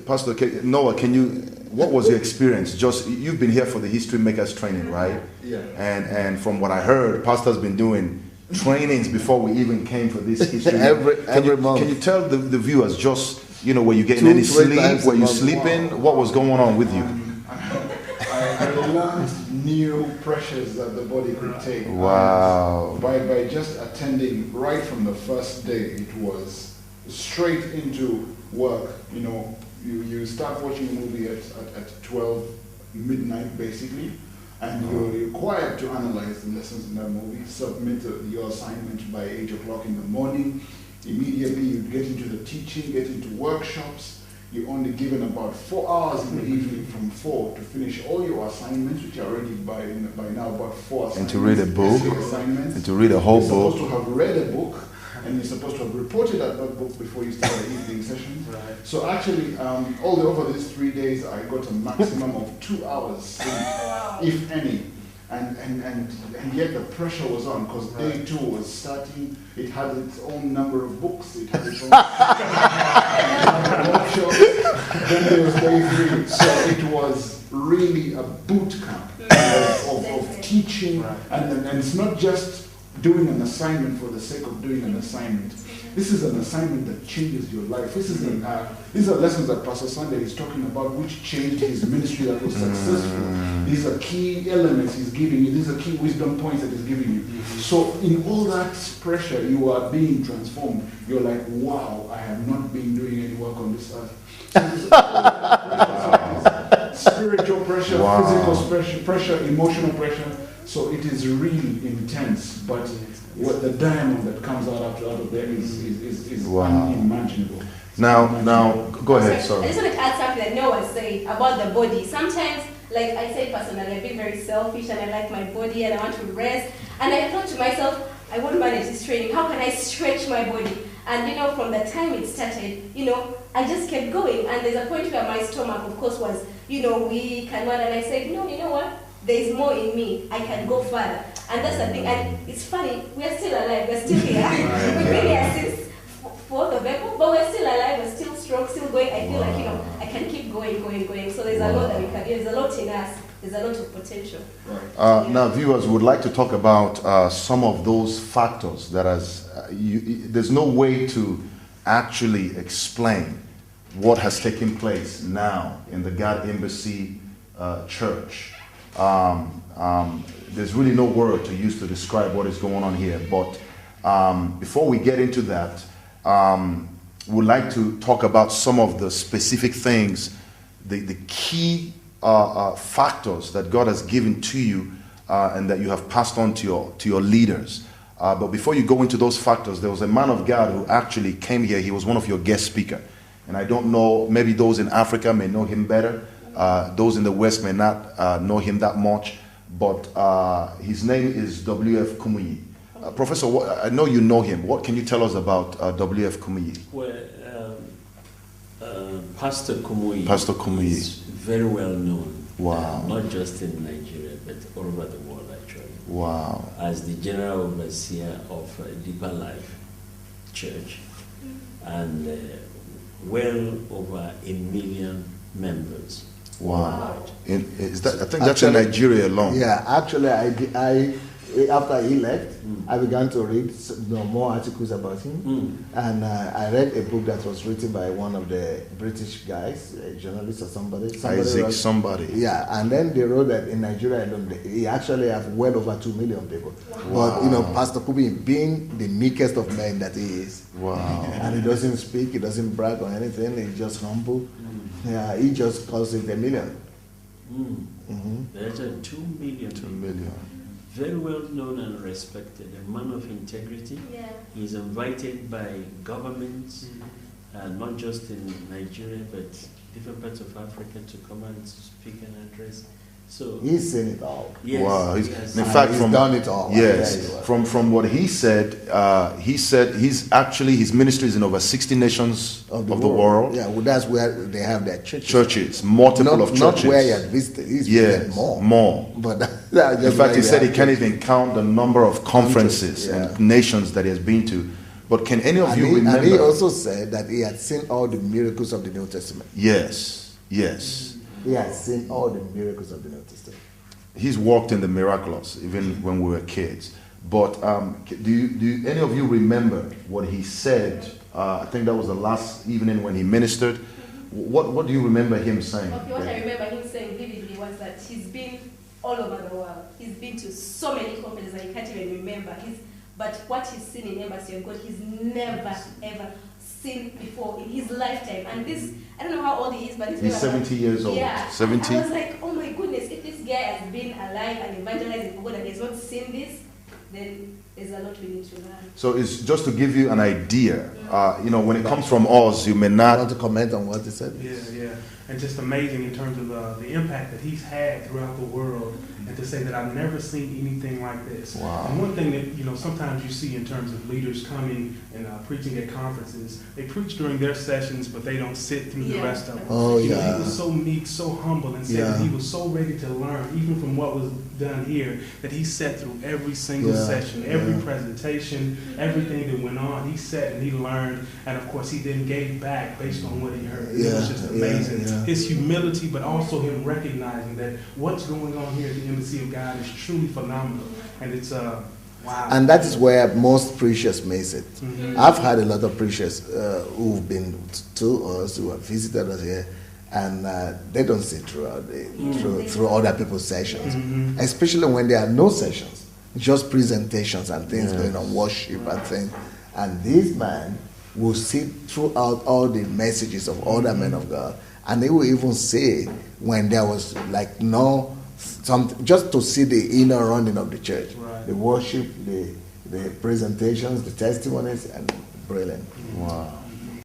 Pastor Noah, what was your experience? Just, you've been here for the History Makers training, right? Yeah. And from what I heard, Pastor's been doing trainings before we even came for this history. every month. Can you tell the viewers just, were you getting any sleep? Were you sleeping? What was going on with you? I learned new pressures that the body could take. Wow. By just attending right from the first day, it was straight into work. You start watching a movie at 12 midnight basically, and you're required to analyze the lessons in that movie, submit your assignment by 8 o'clock in the morning. Immediately you get into the teaching, get into workshops. You're only given about 4 hours in the evening from 4 to finish all your assignments, which are already by now about 4 assignments. And to read a book, and to read a whole book. You're supposed to have read a book, and you're supposed to have reported that book before you start the evening session. Right. So actually, over these 3 days, I got a maximum of 2 hours sleep, if any. And yet the pressure was on, because day 2 was starting. It had its own number of books. It had its own workshops. Then there was day 3. So it was really a boot camp of teaching. And it's not just doing an assignment for the sake of doing an assignment. This is an assignment that changes your life. These are lessons that Pastor Sunday is talking about, which changed his ministry, that was successful. These are key elements he's giving you. These are key wisdom points that he's giving you. So in all that pressure, you are being transformed. You're like, wow, I have not been doing any work on this earth. So spiritual pressure, physical pressure, emotional pressure. So it is really intense, but what the diamond that comes out of there is unimaginable. Now, go ahead. Sorry. I just wanted to add something that Noah was saying about the body. Sometimes, like I said personally, I've been very selfish and I like my body and I want to rest. And I thought to myself, I won't manage this training. How can I stretch my body? And from the time it started, I just kept going. And there's a point where my stomach, of course, was, weak and what. And I said, no, you know what? There's more in me. I can go further. And that's the thing. And it's funny, we are still alive. We're still here. We've been here since 4th of April, but we're still alive. We're still strong, still going. I feel like, I can keep going. So there's a lot that we can do. There's a lot in us. There's a lot of potential. Now, viewers would like to talk about some of those factors that there's no way to actually explain what has taken place now in the God Embassy Church. There's really no word to use to describe what is going on here. But before we get into that, we'd like to talk about some of the specific things, the key factors that God has given to you and that you have passed on to your leaders. But before you go into those factors, there was a man of God who actually came here. He was one of your guest speakers. And I don't know, maybe those in Africa may know him better. Those in the West may not know him that much, but his name is W.F. Kumuyi. Professor, I know you know him. What can you tell us about W.F. Kumuyi? Well, Pastor Kumuyi is very well known. Wow. Not just in Nigeria, but all over the world, actually. Wow. As the general overseer of Deeper Life Church, and well over 1 million members. Wow. I think that's in Nigeria alone. Yeah, actually, I after he left, I began to read more articles about him. And I read a book that was written by one of the British guys, a journalist or somebody. Somebody. Yeah, and then they wrote that in Nigeria alone, he actually have well over 2 million people. Wow. But, Pastor Kubi, being the meekest of men that he is, wow, and he doesn't speak, he doesn't brag or anything, he's just humble. Yeah, he just calls it 1 million. There's a 2 million. 2 million. Very well known and respected, a man of integrity. Yeah. He's invited by governments, not just in Nigeria, but different parts of Africa to come and speak and address. So he's seen it all. Yes, wow. In fact, he's done it all. Yes. From what he said his ministry is in over 60 nations of the world. Yeah, well, that's where they have their churches. Churches, multiple churches. Not where he had visited. He's visited more. But in fact, he said he can't even count the number of conferences and nations that he has been to. But can any of And you he, remember? and he also said that he had seen all the miracles of the New Testament. Yes, yes. He had seen all the miracles of the New Testament. He's walked in the miraculous, even when we were kids. But do any of you remember what he said? I think that was the last evening when he ministered. What do you remember him saying? Okay, what I remember him saying vividly was that he's been all over the world. He's been to so many conferences that he can't even remember. But what he's seen in Embassy of God, he's never ever seen before in his lifetime. And this, I don't know how old he is, but He's 70 years old. Yeah. 70. I was like, oh my goodness, if this guy has been alive and evangelizing for God and he's not seen this, then there's a lot we need to learn. So it's just to give you an idea. When it comes from us, you may not Want to comment on what he said? Yeah. And just amazing in terms of the impact that he's had throughout the world, and to say that I've never seen anything like this. Wow. And one thing that sometimes you see in terms of leaders coming and preaching at conferences, they preach during their sessions, but they don't sit through the rest of them. Oh, He yeah. was so meek, so humble, and said that he was so ready to learn, even from what was done here, that he sat through every single session, every presentation, everything that went on. He sat and he learned, and of course he then gave back based on what he heard. It was just amazing. His humility, but also him recognizing that what's going on here at the Embassy of God is truly phenomenal. And it's wow. And that is where most preachers miss it. Mm-hmm. I've had a lot of preachers who've been to us, who have visited us here, and they don't sit through other people's sessions, especially when there are no sessions, just presentations and things going on, worship and things. And this man will sit throughout all the messages of other men of God, and they will even say when there was like just to see the inner running of the church, the worship, the presentations, the testimonies, and brilliant. Wow.